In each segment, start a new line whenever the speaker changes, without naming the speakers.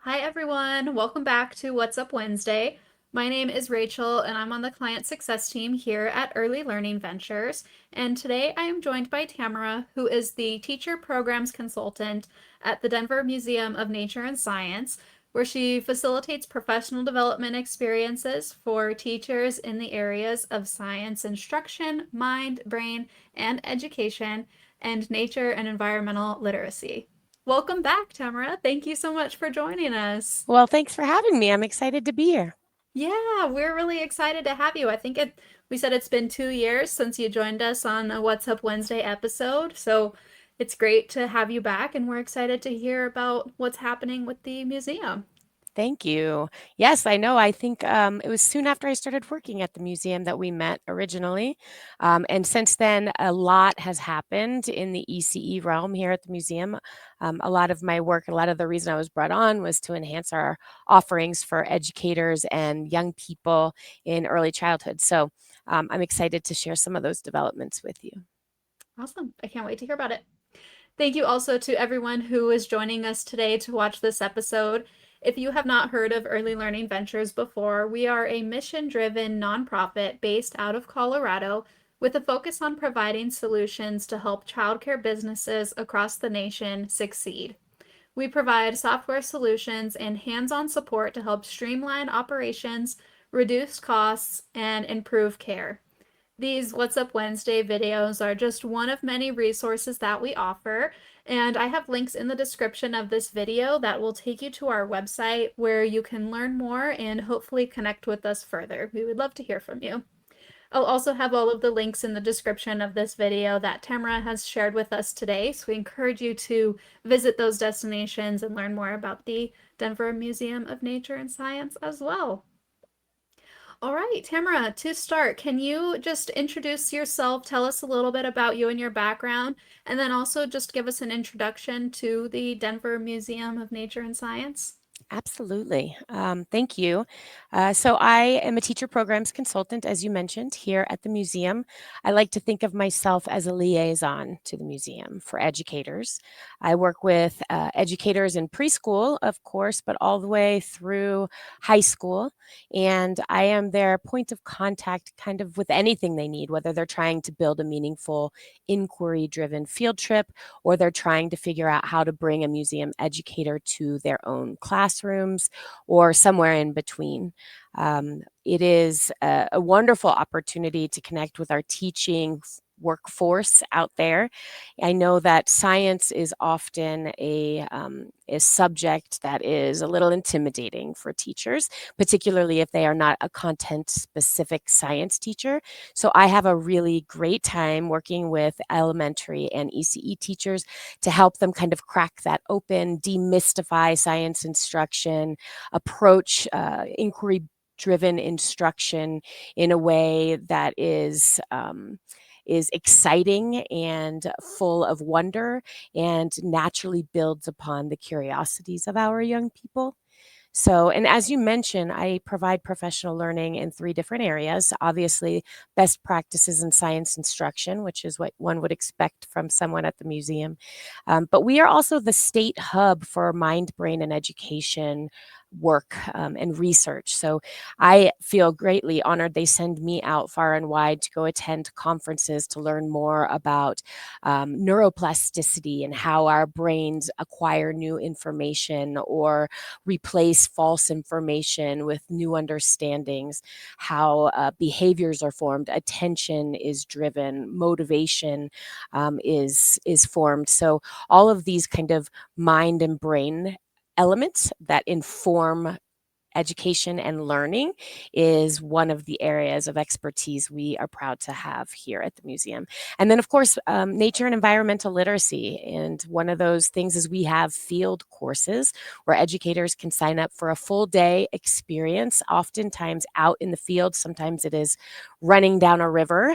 Hi, everyone. Welcome back to What's Up Wednesday. My name is Rachel, and I'm on the client success team here at Early Learning Ventures. And today I am joined by Tamera, who is the teacher programs consultant at the Denver Museum of Nature and Science, where she facilitates professional development experiences for teachers in the areas of science instruction, mind, brain, and education, and nature and environmental literacy. Welcome back, Tamara. Thank you so much for joining us.
Well, thanks for having me. I'm excited to be here.
Yeah, we're really excited to have you. We said it's been 2 years since you joined us on a What's Up Wednesday episode. So it's great to have you back, and we're excited to hear about what's happening with the museum.
Thank you. Yes, I know. I think it was soon after I started working at the museum that we met originally. And since then, a lot has happened in the ECE realm here at the museum. A lot of my work, a lot of the reason I was brought on was to enhance our offerings for educators and young people in early childhood. So I'm excited to share some of those developments with you.
Awesome. I can't wait to hear about it. Thank you also to everyone who is joining us today to watch this episode. If you have not heard of Early Learning Ventures before, we are a mission driven nonprofit based out of Colorado with a focus on providing solutions to help childcare businesses across the nation succeed. We provide software solutions and hands on support to help streamline operations, reduce costs, and improve care. These What's Up Wednesday videos are just one of many resources that we offer, and I have links in the description of this video that will take you to our website where you can learn more and hopefully connect with us further. We would love to hear from you. I'll also have all of the links in the description of this video that Tamara has shared with us today, so we encourage you to visit those destinations and learn more about the Denver Museum of Nature and Science as well. All right, Tamara, to start, can you just introduce yourself, tell us a little bit about you and your background, and then also just give us an introduction to the Denver Museum of Nature and Science?
Absolutely. Thank you. So, I am a teacher programs consultant, as you mentioned, here at the museum. I like to think of myself as a liaison to the museum for educators. I work with educators in preschool, of course, but all the way through high school. And I am their point of contact kind of with anything they need, whether they're trying to build a meaningful inquiry driven field trip or they're trying to figure out how to bring a museum educator to their own classrooms or somewhere in between. It is a wonderful opportunity to connect with our teaching workforce out there. I know that science is often a subject that is a little intimidating for teachers, particularly if they are not a content specific science teacher. So I have a really great time working with elementary and ECE teachers to help them kind of crack that open, demystify science instruction, approach inquiry driven instruction in a way that is exciting and full of wonder and naturally builds upon the curiosities of our young people. So, and as you mentioned, I provide professional learning in three different areas. Obviously, best practices in science instruction, which is what one would expect from someone at the museum. But we are also the state hub for mind, brain, and education work and research. So I feel greatly honored. They send me out far and wide to go attend conferences to learn more about neuroplasticity and how our brains acquire new information or replace false information with new understandings, how behaviors are formed, attention is driven, motivation is formed. So all of these kind of mind and brain elements that inform education and learning is one of the areas of expertise we are proud to have here at the museum. And then, of course, nature and environmental literacy. And one of those things is we have field courses where educators can sign up for a full day experience, oftentimes out in the field. Sometimes it is running down a river,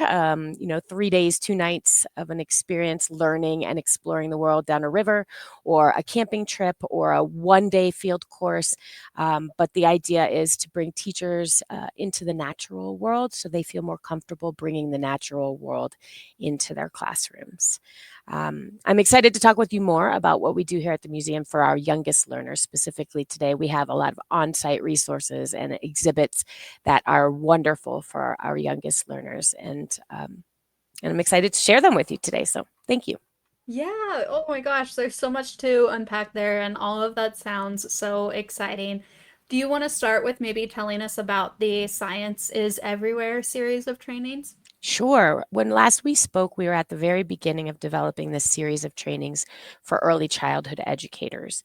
3 days, 2 nights of an experience learning and exploring the world down a river, or a camping trip, or a 1 day field course. But the the idea is to bring teachers into the natural world so they feel more comfortable bringing the natural world into their classrooms. I'm excited to talk with you more about what we do here at the museum for our youngest learners. Specifically today, we have a lot of on-site resources and exhibits that are wonderful for our youngest learners, and I'm excited to share them with you today. So thank you.
Yeah, oh my gosh, there's so much to unpack there, and all of that sounds so exciting. Do you want to start with maybe telling us about the Science is Everywhere series of trainings?
Sure. When last we spoke, we were at the very beginning of developing this series of trainings for early childhood educators.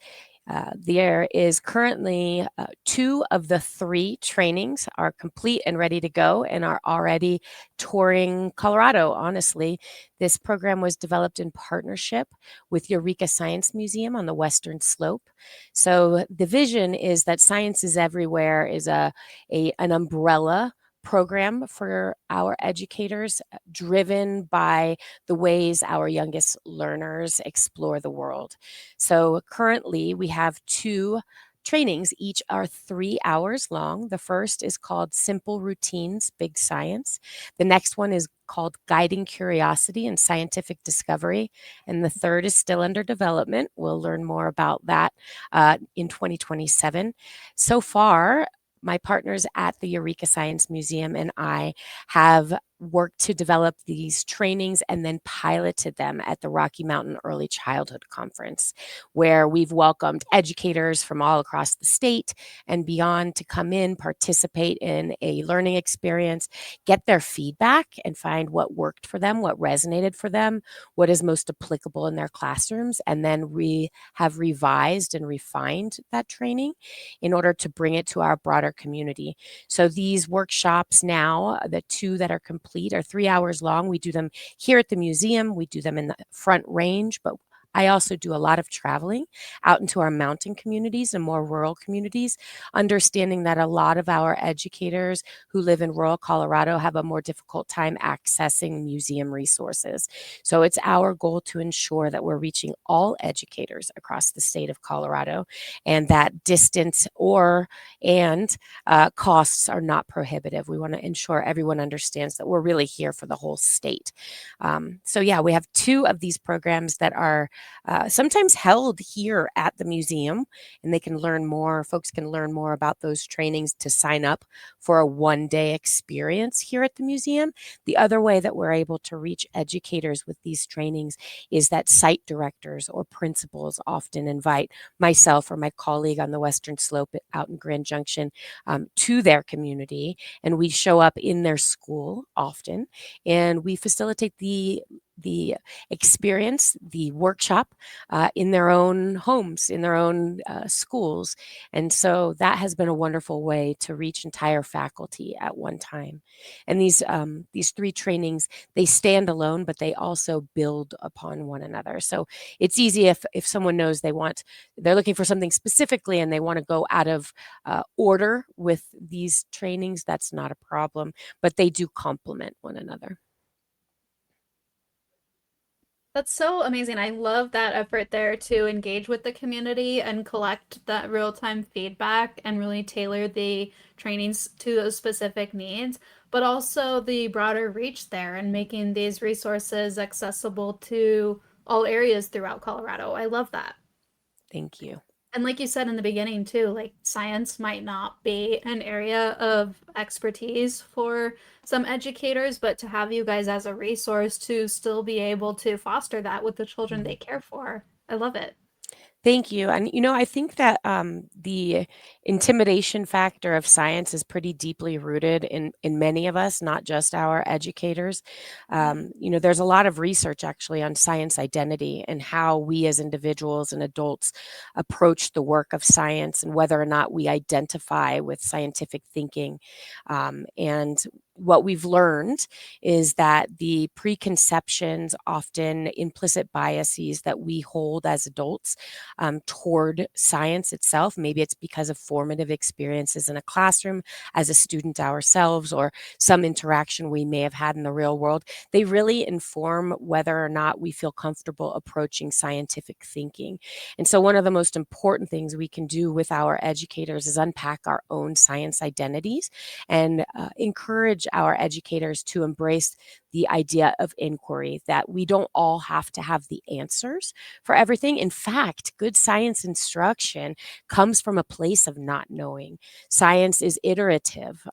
There is currently 2 of the 3 trainings are complete and ready to go and are already touring Colorado. Honestly, this program was developed in partnership with Eureka Science Museum on the Western Slope. So the vision is that Science is Everywhere is an umbrella program for our educators, driven by the ways our youngest learners explore the world. So currently, we have 2 trainings. Each are 3 hours long. The first is called Simple Routines, Big Science. The next one is called Guiding Curiosity and Scientific Discovery. And the third is still under development. We'll learn more about that in 2027. So far, my partners at the Eureka Science Museum and I have worked to develop these trainings and then piloted them at the Rocky Mountain Early Childhood Conference, where we've welcomed educators from all across the state and beyond to come in, participate in a learning experience, get their feedback, and find what worked for them, what resonated for them, what is most applicable in their classrooms. And then we have revised and refined that training in order to bring it to our broader community. So these workshops now, the 2 that are complete, are 3 hours long. We do them here at the museum. We do them in the Front Range, but I also do a lot of traveling out into our mountain communities and more rural communities, understanding that a lot of our educators who live in rural Colorado have a more difficult time accessing museum resources. So it's our goal to ensure that we're reaching all educators across the state of Colorado, and that distance and costs are not prohibitive. We want to ensure everyone understands that we're really here for the whole state. So yeah, we have 2 of these programs that are sometimes held here at the museum, and they can learn more. Folks can learn more about those trainings to sign up for a one-day experience here at the museum. The other way that we're able to reach educators with these trainings is that site directors or principals often invite myself or my colleague on the Western Slope out in Grand Junction to their community, and we show up in their school often, and we facilitate the experience, the workshop in their own homes, in their own schools. And so that has been a wonderful way to reach entire faculty at one time. And these 3 trainings, they stand alone, but they also build upon one another. So it's easy if someone knows they're looking for something specifically and they want to go out of order with these trainings, that's not a problem, but they do complement one another.
That's so amazing. I love that effort there to engage with the community and collect that real-time feedback and really tailor the trainings to those specific needs, but also the broader reach there and making these resources accessible to all areas throughout Colorado. I love that.
Thank you.
And like you said in the beginning too, like science might not be an area of expertise for some educators, but to have you guys as a resource to still be able to foster that with the children they care for. I love it.
Thank you. And, I think that the intimidation factor of science is pretty deeply rooted in many of us, not just our educators. There's a lot of research actually on science identity and how we as individuals and adults approach the work of science and whether or not we identify with scientific thinking. And what we've learned is that the preconceptions, often implicit biases that we hold as adults toward science itself, maybe it's because of formative experiences in a classroom as a student ourselves, or some interaction we may have had in the real world, they really inform whether or not we feel comfortable approaching scientific thinking. And so one of the most important things we can do with our educators is unpack our own science identities and encourage our educators to embrace the idea of inquiry, that we don't all have to have the answers for everything. In fact, good science instruction comes from a place of not knowing. Science is iterative.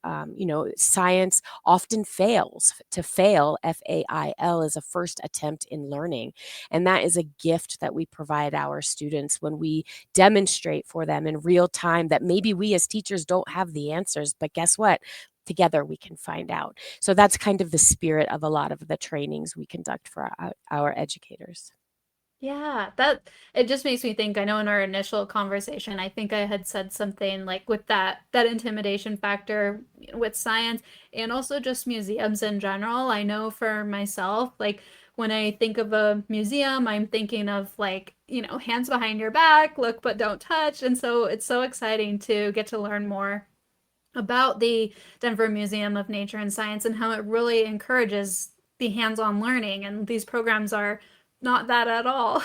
Science often fails. To fail, FAIL, is a first attempt in learning. And that is a gift that we provide our students when we demonstrate for them in real time that maybe we as teachers don't have the answers, but guess what? Together we can find out. So that's kind of the spirit of a lot of the trainings we conduct for our educators.
Yeah, that it just makes me think. I know in our initial conversation, I think I had said something like with that intimidation factor with science and also just museums in general. I know for myself, like when I think of a museum, I'm thinking of like, hands behind your back, look but don't touch. And so it's so exciting to get to learn more about the Denver Museum of Nature and Science and how it really encourages the hands-on learning. And these programs are not that at all.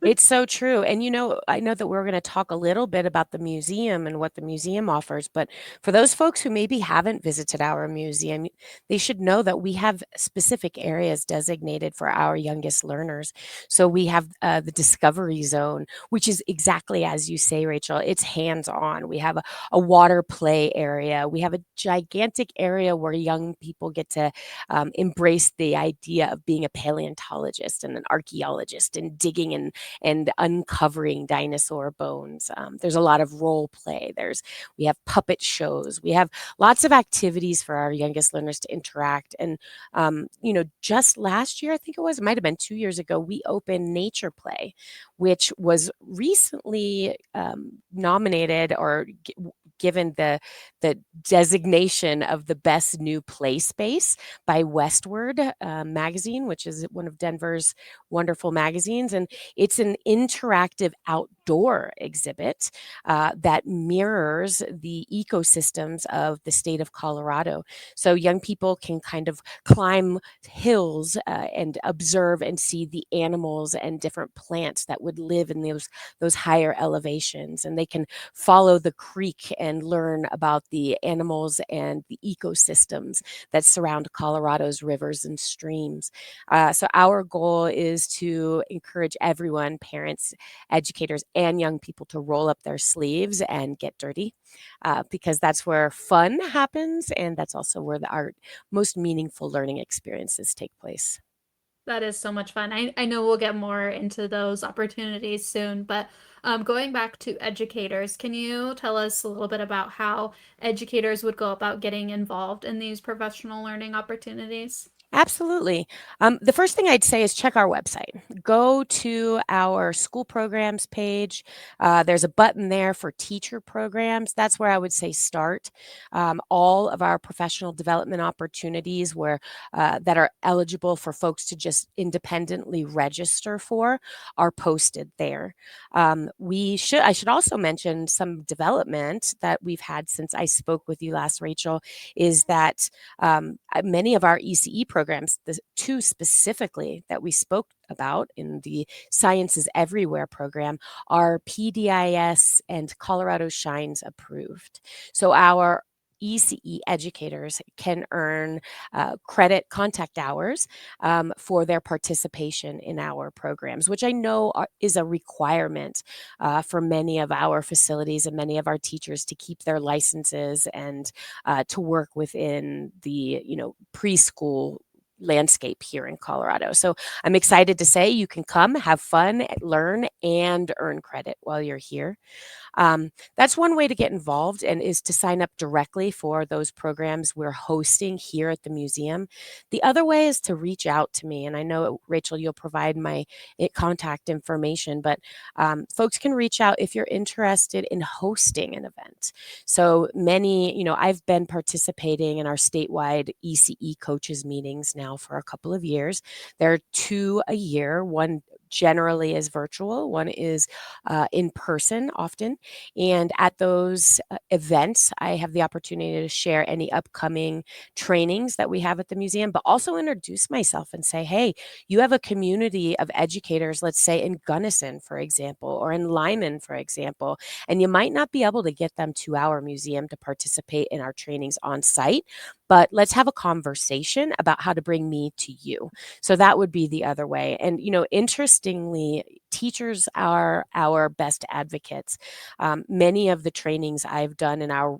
It's so true. And I know that we're going to talk a little bit about the museum and what the museum offers, but for those folks who maybe haven't visited our museum, they should know that we have specific areas designated for our youngest learners. So we have the Discovery Zone, which is exactly as you say, Rachel. It's hands-on. We have a water play area. We have a gigantic area where young people get to embrace the idea of being a paleontologist and an archaeologist and digging and uncovering dinosaur bones. There's a lot of role play. We have puppet shows. We have lots of activities for our youngest learners to interact. And just last year, I think it might have been 2 years ago, we opened Nature Play, which was recently nominated or given the designation of the best new play space by Westward magazine, which is one of Denver's wonderful magazines. And it's an interactive outdoor exhibit that mirrors the ecosystems of the state of Colorado. So young people can kind of climb hills and observe and see the animals and different plants that would live in those higher elevations. And they can follow the creek and learn about the animals and the ecosystems that surround Colorado's rivers and streams. So our goal is to encourage everyone, parents, educators, and young people, to roll up their sleeves and get dirty, because that's where fun happens, and that's also where our most meaningful learning experiences take place.
That is so much fun. I know we'll get more into those opportunities soon, but going back to educators, can you tell us a little bit about how educators would go about getting involved in these professional learning opportunities?
Absolutely. The first thing I'd say is check our website. Go to our school programs page. There's a button there for teacher programs. That's where I would say start. All of our professional development opportunities that are eligible for folks to just independently register for are posted there. I should also mention some development that we've had since I spoke with you last, Rachel, is that many of our ECE programs, the two specifically that we spoke about in the Sciences Everywhere program, are PDIS and Colorado Shines approved. So our ECE educators can earn credit contact hours for their participation in our programs, which I know is a requirement for many of our facilities and many of our teachers to keep their licenses and to work within the preschool landscape here in Colorado. So I'm excited to say you can come, have fun, learn, and earn credit while you're here. That's one way to get involved and is to sign up directly for those programs we're hosting here at the museum. The other way is to reach out to me. And I know, Rachel, you'll provide my contact information, but folks can reach out if you're interested in hosting an event. So many, I've been participating in our statewide ECE coaches meetings now for a couple of years. There are 2 a year. One generally is virtual, one is in person often. And at those events, I have the opportunity to share any upcoming trainings that we have at the museum, but also introduce myself and say, hey, you have a community of educators, let's say in Gunnison, for example, or in Lyman, for example, and you might not be able to get them to our museum to participate in our trainings on site, but let's have a conversation about how to bring me to you. So that would be the other way. And, interestingly, teachers are our best advocates. Many of the trainings I've done in our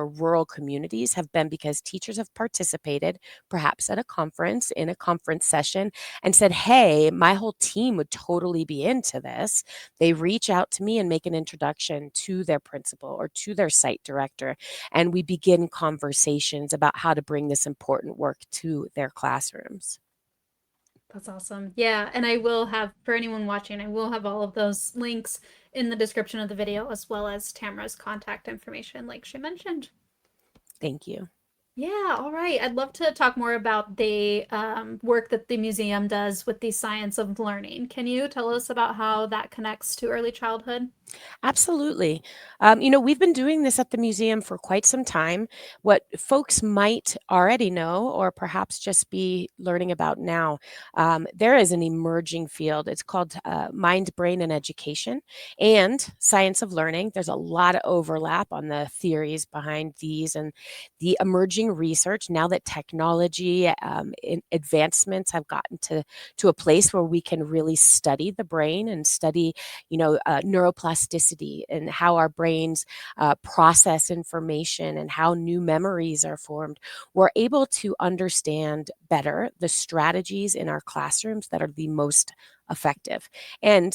rural communities have been because teachers have participated, perhaps at a conference, in a conference session, and said, hey, my whole team would totally be into this. They reach out to me and make an introduction to their principal or to their site director, and we begin conversations about how to bring this important work to their classrooms.
That's awesome. Yeah, and I will have, for anyone watching, I will have all of those links in the description of the video, as well as Tamara's contact information, like she mentioned.
Thank you.
Yeah, all right. I'd love to talk more about the work that the museum does with the science of learning. Can you tell us about how that connects to early childhood?
Absolutely. We've been doing this at the museum for quite some time. What folks might already know, or perhaps just be learning about now, there is an emerging field. It's called mind, brain, and education and science of learning. There's a lot of overlap on the theories behind these and the emerging research now that technology advancements have gotten to a place where we can really study the brain and study neuroplasticity and how our brains process information and how new memories are formed, we're able to understand better the strategies in our classrooms that are the most effective. And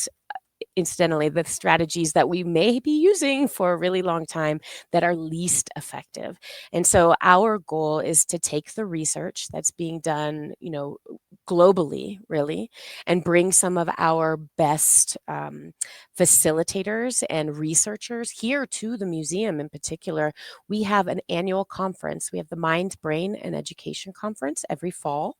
incidentally, the strategies that we may be using for a really long time that are least effective. And so our goal is to take the research that's being done, globally, really, and bring some of our best facilitators and researchers here to the museum in particular. We have an annual conference. We have the Mind, Brain, and Education Conference every fall.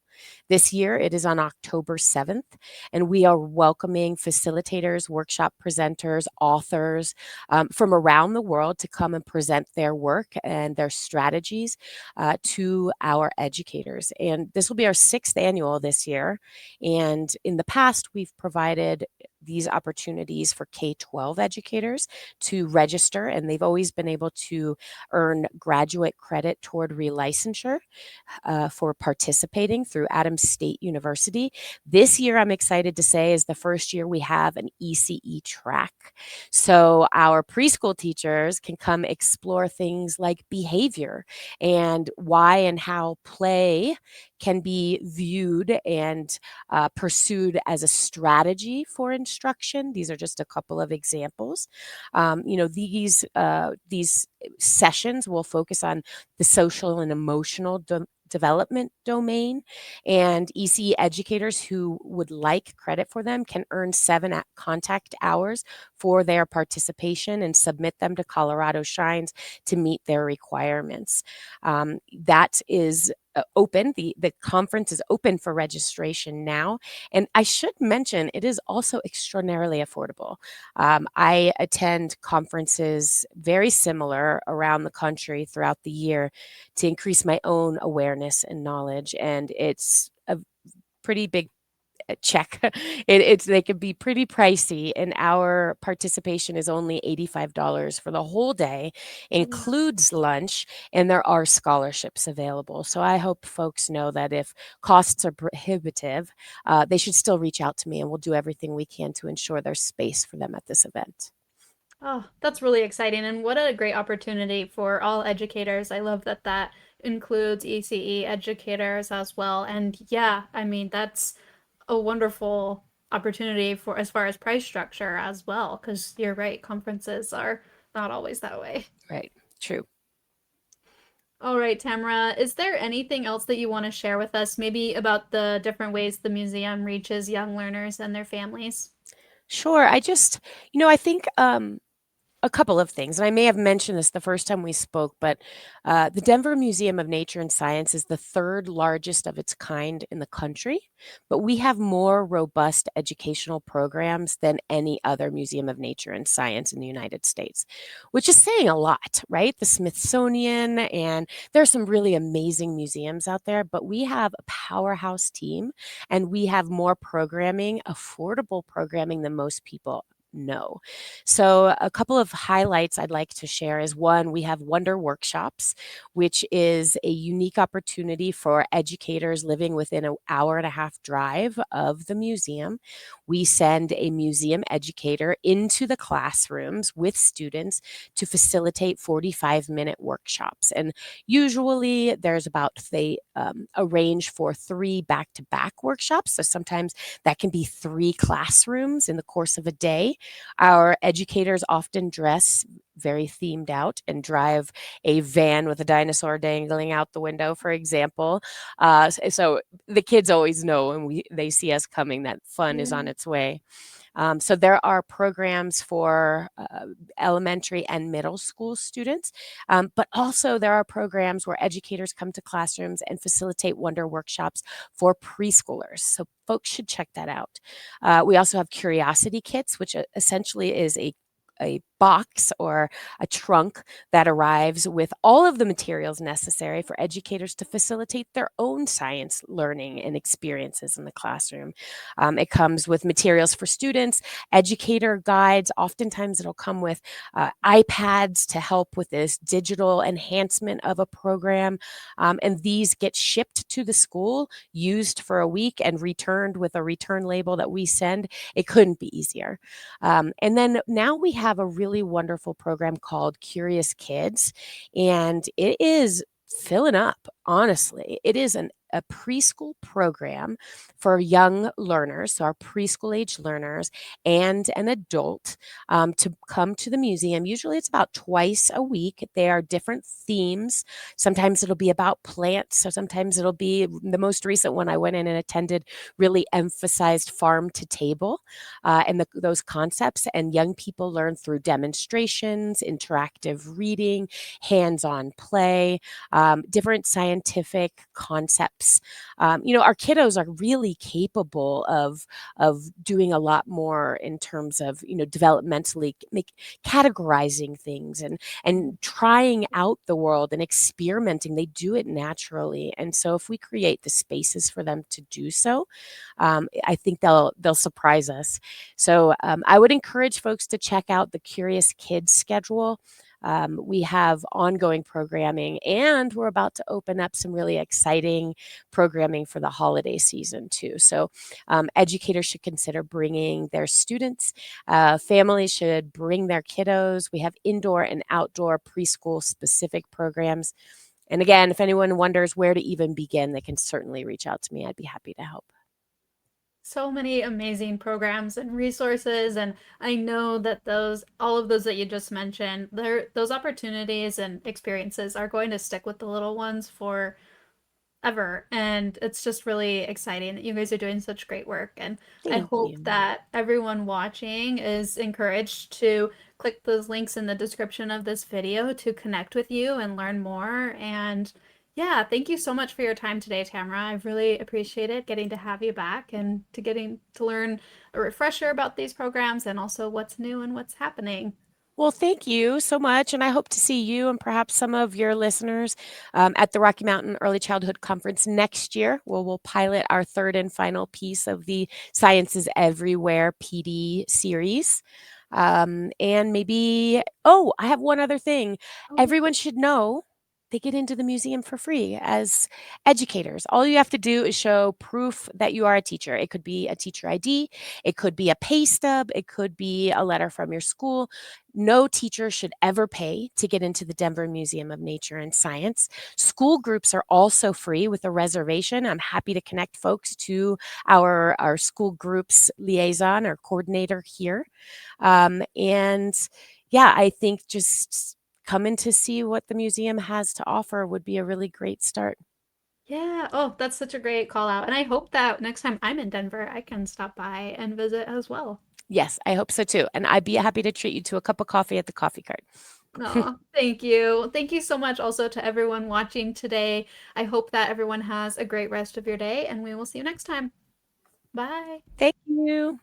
This year, it is on October 7th, and we are welcoming facilitators, workshop presenters, authors from around the world to come and present their work and their strategies to our educators. And this will be our 6th annual this year. And in the past, we've provided these opportunities for K-12 educators to register, and they've always been able to earn graduate credit toward relicensure for participating through Adams State University. This year, I'm excited to say, is the first year we have an ECE track. So our preschool teachers can come explore things like behavior and why and how play can be viewed and pursued as a strategy for instruction. These are just a couple of examples. These sessions will focus on the social and emotional development domain, and ECE educators who would like credit for them can earn 7 contact hours for their participation and submit them to Colorado Shines to meet their requirements. That is open. The conference is open for registration now. And I should mention, it is also extraordinarily affordable. I attend conferences very similar around the country throughout the year to increase my own awareness and knowledge. And it's a pretty big check. They could be pretty pricey, and our participation is only $85 for the whole day,
Wow.
includes lunch, and there are scholarships available. So I hope folks know that if costs are prohibitive, they should still reach out to me, and we'll do everything we can to ensure there's space for them at this event.
Oh, that's really exciting. And what a great opportunity for all educators. I love that that includes ECE educators as well. And yeah, I mean, that's a wonderful opportunity for as far as price structure as well, because you're right, conferences are not always that way.
Right. True.
All right, Tamara, is there anything else that you want to share with us, maybe about the different ways the museum reaches young learners and their families?
Sure. I think a couple of things, and I may have mentioned this the first time we spoke, but the Denver Museum of Nature and Science is the third largest of its kind in the country, but we have more robust educational programs than any other museum of nature and science in the United States, which is saying a lot, right? The Smithsonian, and there are some really amazing museums out there, but we have a powerhouse team and we have more programming, affordable programming than most people know. So, a couple of highlights I'd like to share is one, we have Wonder Workshops, which is a unique opportunity for educators living within an hour and a half drive of the museum. We send a museum educator into the classrooms with students to facilitate 45-minute workshops. And usually they arrange for 3 back to back workshops. So sometimes that can be 3 classrooms in the course of a day. Our educators often dress very themed out and drive a van with a dinosaur dangling out the window, for example. So the kids always know when they see us coming that fun is on
Yeah.
its way. So there are programs for elementary and middle school students, but also there are programs where educators come to classrooms and facilitate wonder workshops for preschoolers. So folks should check that out. We also have curiosity kits, which essentially is a box or a trunk that arrives with all of the materials necessary for educators to facilitate their own science learning and experiences in the classroom. It comes with materials for students, educator guides. Oftentimes, it'll come with iPads to help with this digital enhancement of a program. And these get shipped to the school, used for a week, and returned with a return label that we send. It couldn't be easier. And then now we have a really wonderful program called Curious Kids, and it is filling up, honestly. It is a preschool program for young learners, so our preschool age learners and an adult, to come to the museum. Usually it's about twice a week. There are different themes. Sometimes it'll be about plants. So sometimes it'll be the most recent one I went in and attended really emphasized farm to table and those concepts. And young people learn through demonstrations, interactive reading, hands on play, different scientific concepts. Our kiddos are really capable of doing a lot more in terms of developmentally categorizing things and trying out the world and experimenting. They do it naturally, and so if we create the spaces for them to do so, I think they'll surprise us. So I would encourage folks to check out the Curious Kids schedule. We have ongoing programming, and we're about to open up some really exciting programming for the holiday season, too. So, educators should consider bringing their students. Families should bring their kiddos. We have indoor and outdoor preschool specific programs. And again, if anyone wonders where to even begin, they can certainly reach out to me. I'd be happy to help.
So many amazing programs and resources, and I know that those all of those that you just mentioned, those opportunities and experiences are going to stick with the little ones for ever. And it's just really exciting that you guys are doing such great work. And I
Thank
hope
you.
that everyone watching is encouraged to click those links in the description of this video to connect with you and learn more. And yeah, thank you so much for your time today, Tamara. I've really appreciated getting to have you back and to getting to learn a refresher about these programs and also what's new and what's happening.
Well, thank you so much. And I hope to see you and perhaps some of your listeners at the Rocky Mountain Early Childhood Conference next year, where we'll pilot our third and final piece of the Sciences Everywhere PD series. And maybe, oh, I have one other thing.
Oh,
Everyone should know they get into the museum for free as educators. All you have to do is show proof that you are a teacher. It could be a teacher ID, it could be a pay stub, it could be a letter from your school. No teacher should ever pay to get into the Denver Museum of Nature and Science. School groups are also free with a reservation. I'm happy to connect folks to our school groups liaison or coordinator here. And yeah, I think just coming to see what the museum has to offer would be a really great start.
Yeah. Oh, that's such a great call out. And I hope that next time I'm in Denver, I can stop by and visit as well.
Yes, I hope so too. And I'd be happy to treat you to a cup of coffee at the coffee cart.
Oh, thank you. Thank you so much also to everyone watching today. I hope that everyone has a great rest of your day, and we will see you next time. Bye.
Thank you.